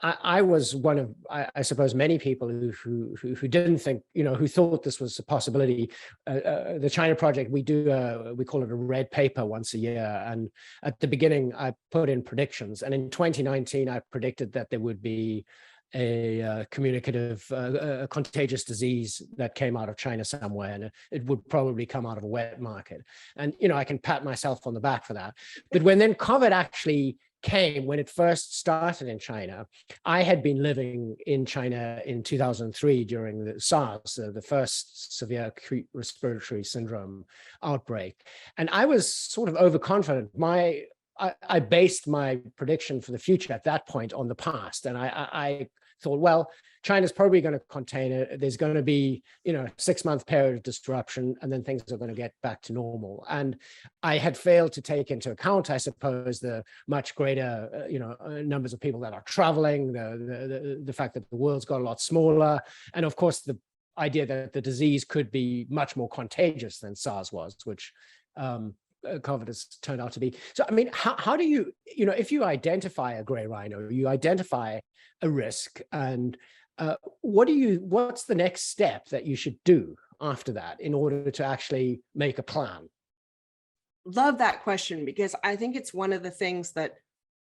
I was one of, I suppose, many people who didn't think, who thought this was a possibility. The China Project, we call it a red paper once a year. And at the beginning, I put in predictions. And in 2019, I predicted that there would be a communicative, contagious disease that came out of China somewhere, and it would probably come out of a wet market. And, I can pat myself on the back for that. But when then COVID actually came, when it first started in China, I had been living in China in 2003 during the SARS, the first severe acute respiratory syndrome outbreak. And I was sort of overconfident. I based my prediction for the future at that point on the past. And I thought, well, China's probably going to contain it. There's going to be, 6-month period of disruption, and then things are going to get back to normal. And I had failed to take into account, I suppose, the much greater, numbers of people that are traveling, the fact that the world's got a lot smaller, and of course the idea that the disease could be much more contagious than SARS was, which COVID has turned out to be. So, I mean, how do you, if you identify a gray rhino, you identify a risk, and what's the next step that you should do after that in order to actually make a plan? Love that question, because I think it's one of the things that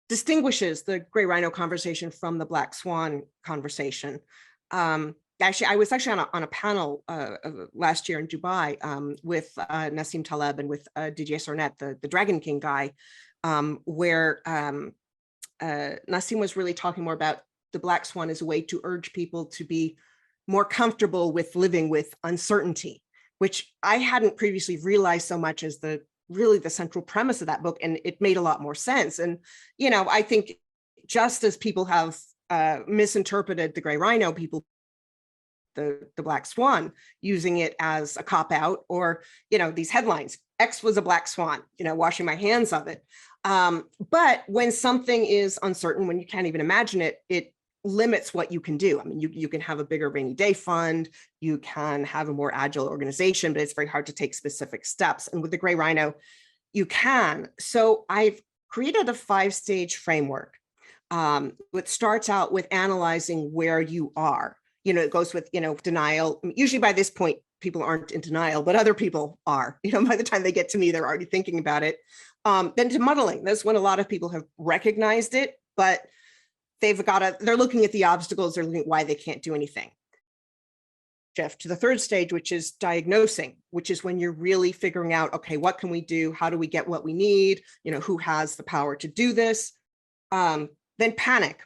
distinguishes the gray rhino conversation from the black swan conversation. Actually, I was actually on a panel last year in Dubai with Nassim Taleb and with Didier Sornet, the Dragon King guy, where Nassim was really talking more about the black swan as a way to urge people to be more comfortable with living with uncertainty, which I hadn't previously realized so much as really the central premise of that book, and it made a lot more sense. And I think just as people have misinterpreted the gray rhino, people the black swan, using it as a cop out, or these headlines, X was a black swan, washing my hands of it. But when something is uncertain, when you can't even imagine it, it limits what you can do. I mean, you can have a bigger rainy day fund, you can have a more agile organization, but it's very hard to take specific steps. And with the gray rhino, you can. So I've created a 5-stage framework. It starts out with analyzing where you are. It goes with, denial. Usually by this point, people aren't in denial, but other people are. By the time they get to me, they're already thinking about it. Then to muddling. That's when a lot of people have recognized it, but they're looking at the obstacles, they're looking at why they can't do anything. Shift to the 3rd stage, which is diagnosing, which is when you're really figuring out, okay, what can we do? How do we get what we need? Who has the power to do this? Then panic,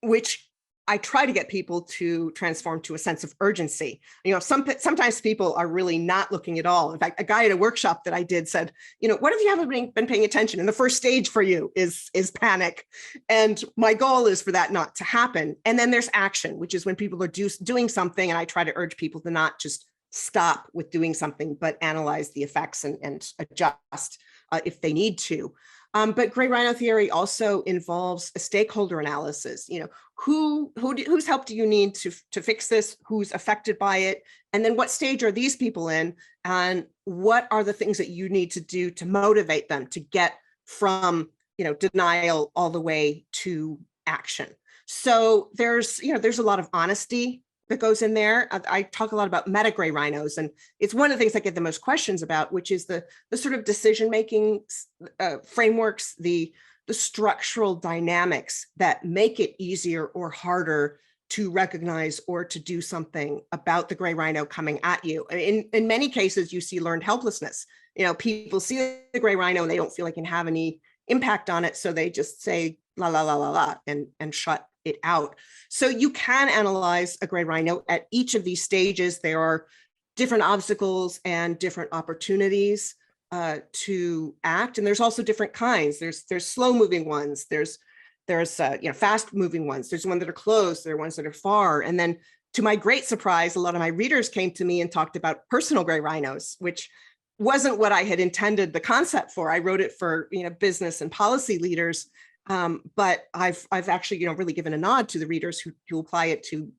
which I try to get people to transform to a sense of urgency. Sometimes people are really not looking at all. In fact, a guy at a workshop that I did said, what if you haven't been paying attention? And the first stage for you is panic. And my goal is for that not to happen. And then there's action, which is when people are doing something. And I try to urge people to not just stop with doing something, but analyze the effects and adjust if they need to. But gray rhino theory also involves a stakeholder analysis. Whose help do you need to fix this? Who's affected by it? And then what stage are these people in? And what are the things that you need to do to motivate them to get from denial all the way to action? So there's a lot of honesty that goes in there. I talk a lot about meta gray rhinos, and it's one of the things I get the most questions about, which is the sort of decision-making frameworks, the structural dynamics that make it easier or harder to recognize or to do something about the gray rhino coming at you. In many cases, you see learned helplessness. People see the gray rhino and they don't feel like it can have any impact on it, so they just say la la la la la and shut it out. So you can analyze a gray rhino at each of these stages. There are different obstacles and different opportunities to act, and there's also different kinds. There's slow moving ones. There's fast moving ones. There's ones that are close. There are ones that are far. And then, to my great surprise, a lot of my readers came to me and talked about personal gray rhinos, which wasn't what I had intended the concept for. I wrote it for business and policy leaders. But I've actually, really given a nod to the readers who apply it to,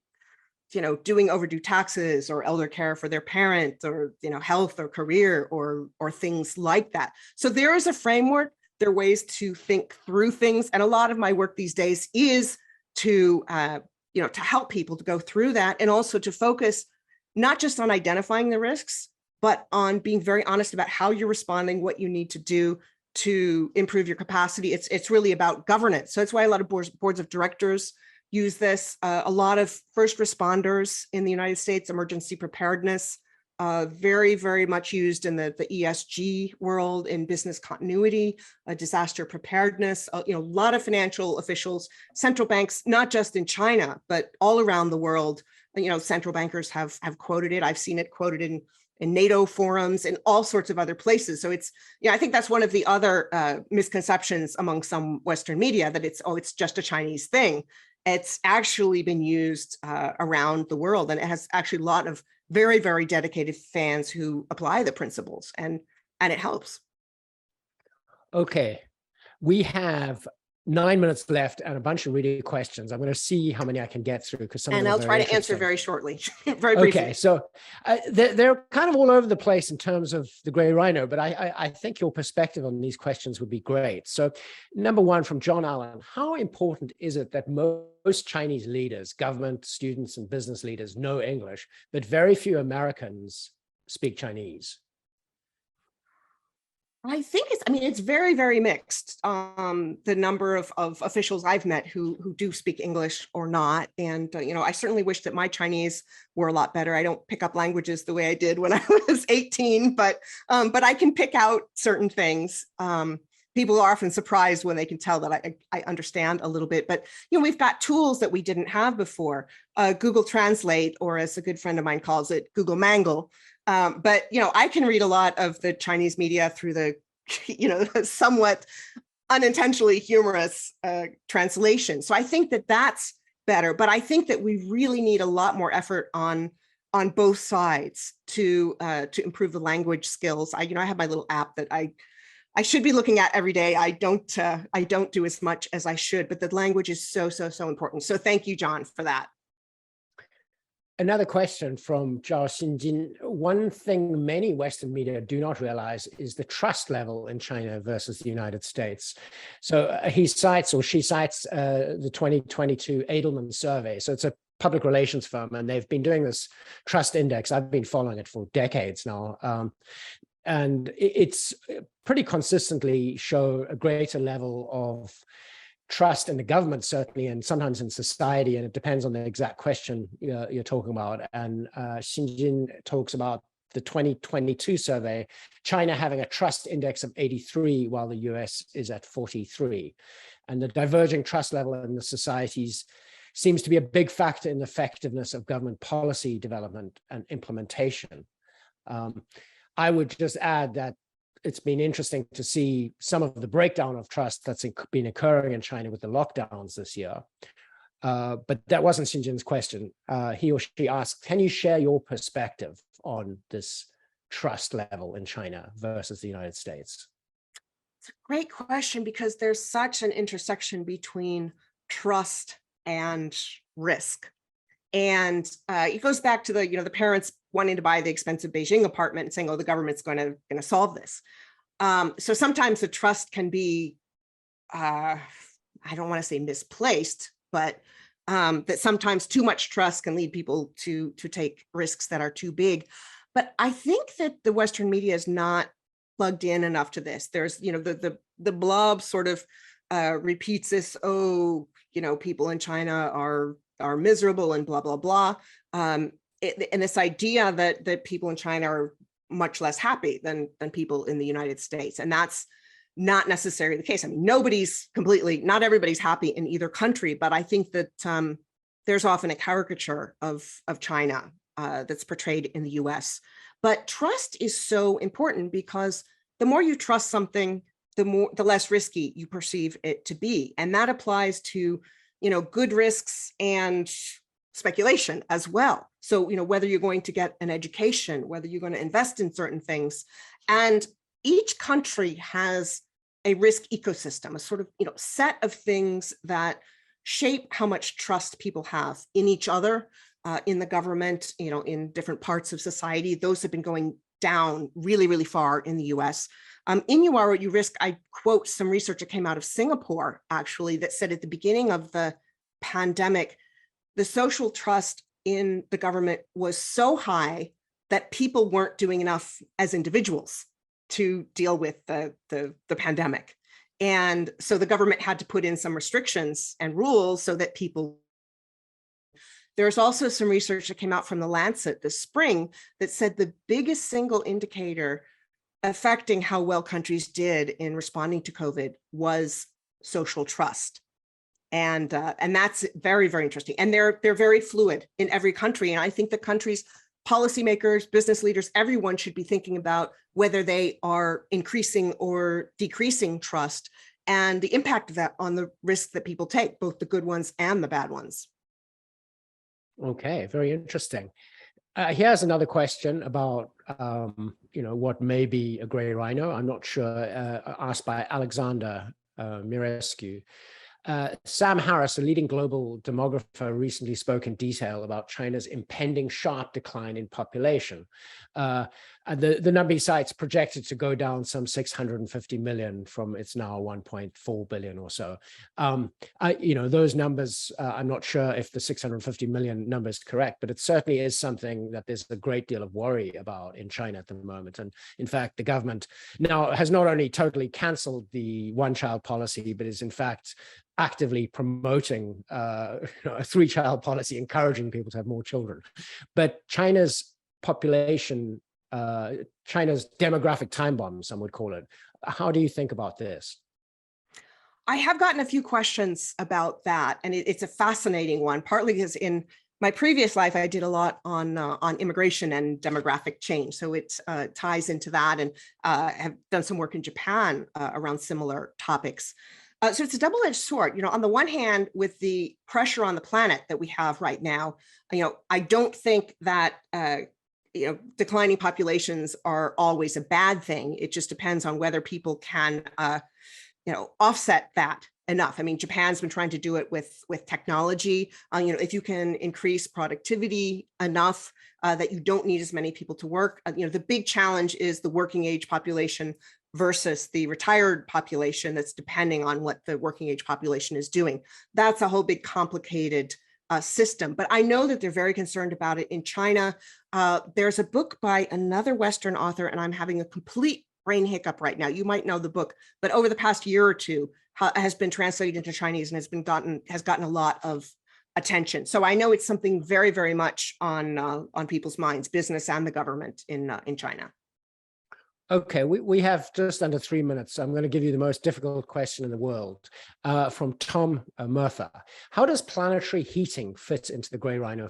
doing overdue taxes or elder care for their parent, or, health or career or things like that. So there is a framework. There are ways to think through things. And a lot of my work these days is to help people to go through that, and also to focus not just on identifying the risks, but on being very honest about how you're responding, what you need to do to improve your capacity. It's really about governance. So that's why a lot of boards of directors use this. A lot of first responders in the United States, emergency preparedness, very, very much used in the ESG world, in business continuity, disaster preparedness, a lot of financial officials, central banks, not just in China, but all around the world. Central bankers have quoted it. I've seen it quoted in NATO forums and all sorts of other places. So it's, I think that's one of the other misconceptions among some Western media, that it's just a Chinese thing. It's actually been used around the world, and it has actually a lot of very, very dedicated fans who apply the principles, and it helps. Okay, we have 9 minutes left and a bunch of really questions. I'm going to see how many I can get through because some of And them I'll are try very to answer interesting. very shortly, very briefly. Okay, so they're kind of all over the place in terms of the Gray Rhino, but I think your perspective on these questions would be great. So number one from John Allen, how important is it that most Chinese leaders, government, students, and business leaders know English, but very few Americans speak Chinese? I think it's very, very mixed. The number of officials I've met who do speak English or not. And, I certainly wish that my Chinese were a lot better. I don't pick up languages the way I did when I was 18, but I can pick out certain things. People are often surprised when they can tell that I understand a little bit, but, we've got tools that we didn't have before. Google Translate, or as a good friend of mine calls it, Google Mangle. But, I can read a lot of the Chinese media through the, somewhat unintentionally humorous translation. So I think that that's better. But I think that we really need a lot more effort on both sides to improve the language skills. I have my little app that I should be looking at every day. I don't do as much as I should, but the language is so important. So thank you, John, for that. Another question from Zhao Xinjin. One thing many Western media do not realize is the trust level in China versus the United States. So he cites, or she cites, the 2022 Edelman survey. So it's a public relations firm, and they've been doing this trust index. I've been following it for decades now. And it's pretty consistently show a greater level of trust in the government, certainly, and sometimes in society, and it depends on the exact question you're talking about. And Xinjin talks about the 2022 survey, China having a trust index of 83, while the US is at 43. And the diverging trust level in the societies seems to be a big factor in the effectiveness of government policy development and implementation. I would just add that it's been interesting to see some of the breakdown of trust that's been occurring in China with the lockdowns this year. But that wasn't Xinjin's question. He or she asked, can you share your perspective on this trust level in China versus the United States? It's a great question, because there's such an intersection between trust and risk. And it goes back to the parents wanting to buy the expensive Beijing apartment and saying, oh, the government's going to solve this. So sometimes the trust can be, I don't want to say misplaced, but that sometimes too much trust can lead people to take risks that are too big. But I think that the Western media is not plugged in enough to this. There's, the blob sort of repeats this, oh, people in China are miserable and blah, blah, blah. And this idea that people in China are much less happy than people in the United States. And that's not necessarily the case. I mean, not everybody's happy in either country, but I think that there's often a caricature of China that's portrayed in the US. But trust is so important, because the more you trust something, the less risky you perceive it to be. And that applies to good risks and speculation as well. So, whether you're going to get an education, whether you're going to invest in certain things, and each country has a risk ecosystem, a sort of, set of things that shape how much trust people have in each other, in the government, in different parts of society. Those have been going down really, really far in the US. In You Are What You Risk, I quote some research that came out of Singapore, actually, that said at the beginning of the pandemic, the social trust in the government was so high that people weren't doing enough as individuals to deal with the pandemic. And so the government had to put in some restrictions and rules so that people. There's also some research that came out from the Lancet this spring that said the biggest single indicator affecting how well countries did in responding to COVID was social trust. And that's very, very interesting. And they're very fluid in every country. And I think the countries, policymakers, business leaders, everyone should be thinking about whether they are increasing or decreasing trust and the impact of that on the risks that people take, both the good ones and the bad ones. Okay, very interesting. Here's another question about, what may be a gray rhino. I'm not sure, asked by Alexander Mirescu. Sam Harris, a leading global demographer, recently spoke in detail about China's impending sharp decline in population. The number he cites projected to go down some 650 million from its now 1.4 billion or so. Those numbers, I'm not sure if the 650 million number is correct, but it certainly is something that there's a great deal of worry about in China at the moment. And in fact, the government now has not only totally canceled the one-child policy, but is in fact actively promoting a three-child policy, encouraging people to have more children. But China's population, China's demographic time bomb, some would call it. How do you think about this? I have gotten a few questions about that, and it's a fascinating one, partly because in my previous life, I did a lot on immigration and demographic change. So it ties into that, and have done some work in Japan around similar topics. So it's a double-edged sword. On the one hand, with the pressure on the planet that we have right now, I don't think that declining populations are always a bad thing. It just depends on whether people can offset that enough. I mean, Japan's been trying to do it with technology. If you can increase productivity enough that you don't need as many people to work. The big challenge is the working age population versus the retired population that's depending on what the working age population is doing. That's a whole big complicated system. But I know that they're very concerned about it in China. There's a book by another Western author, and I'm having a complete brain hiccup right now. You might know the book, but over the past year or two has been translated into Chinese and has gotten a lot of attention. So I know it's something very, very much on people's minds, business and the government in China. Okay, we have just under 3 minutes. So I'm going to give you the most difficult question in the world from Tom Murtha. How does planetary heating fit into the Gray Rhino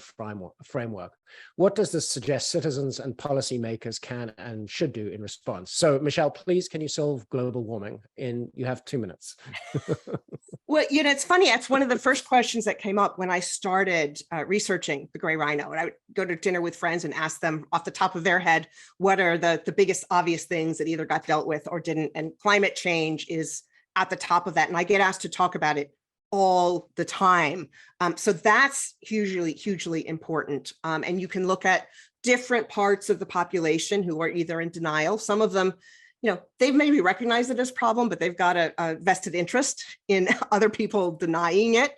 framework? What does this suggest citizens and policymakers can and should do in response? So Michele, please, can you solve global warming? You have 2 minutes. Well, it's funny. That's one of the first questions that came up when I started researching the Gray Rhino. And I would go to dinner with friends and ask them off the top of their head, what are the biggest obvious things that either got dealt with or didn't? And climate change is at the top of that. And I get asked to talk about it all the time. So that's hugely important. And you can look at different parts of the population who are either in denial. Some of them, they've maybe recognized it as a problem, but they've got a vested interest in other people denying it.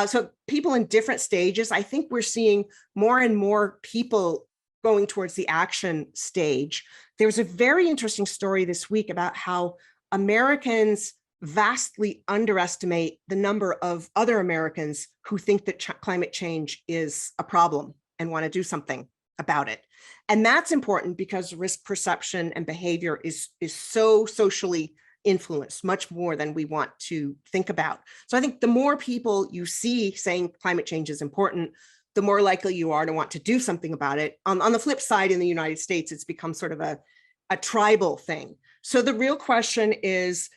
So people in different stages, I think we're seeing more and more people going towards the action stage. There was a very interesting story this week about how Americans vastly underestimate the number of other Americans who think that climate change is a problem and want to do something about it. And that's important because risk perception and behavior is so socially influenced, much more than we want to think about. So I think the more people you see saying climate change is important, the more likely you are to want to do something about it. On the flip side, in the United States, it's become sort of a tribal thing. So the real question is,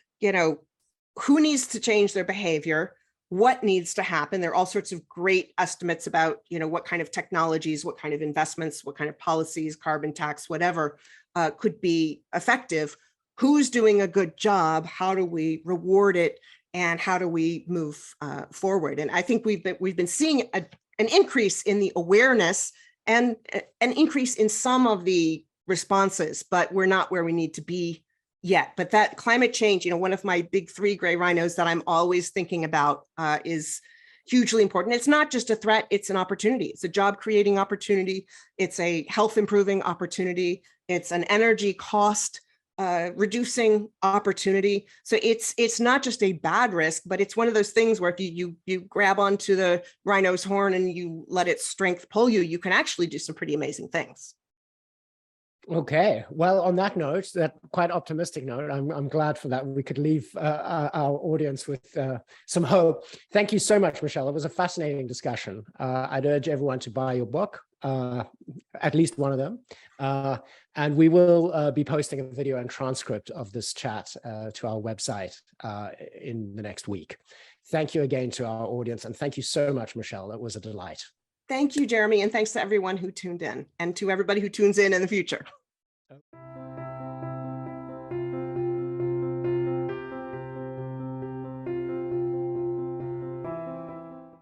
who needs to change their behavior? What needs to happen? There are all sorts of great estimates about, what kind of technologies, what kind of investments, what kind of policies, carbon tax, whatever, could be effective. Who's doing a good job? How do we reward it? And how do we move forward? And I think we've been seeing an increase in the awareness and an increase in some of the responses, but we're not where we need to be yet. But that climate change, one of my big 3 gray rhinos that I'm always thinking about is hugely important. It's not just a threat, it's an opportunity. It's a job creating opportunity. It's a health improving opportunity. It's an energy cost reducing opportunity. So it's not just a bad risk, but it's one of those things where if you grab onto the rhino's horn and you let its strength pull you, you can actually do some pretty amazing things. Okay, well, on that note, that quite optimistic note, I'm glad for that. We could leave our audience with some hope. Thank you so much, Michele. It was a fascinating discussion. I'd urge everyone to buy your book, at least one of them. And we will be posting a video and transcript of this chat to our website in the next week. Thank you again to our audience, and thank you so much, Michele. It was a delight. Thank you, Jeremy, and thanks to everyone who tuned in, and to everybody who tunes in the future.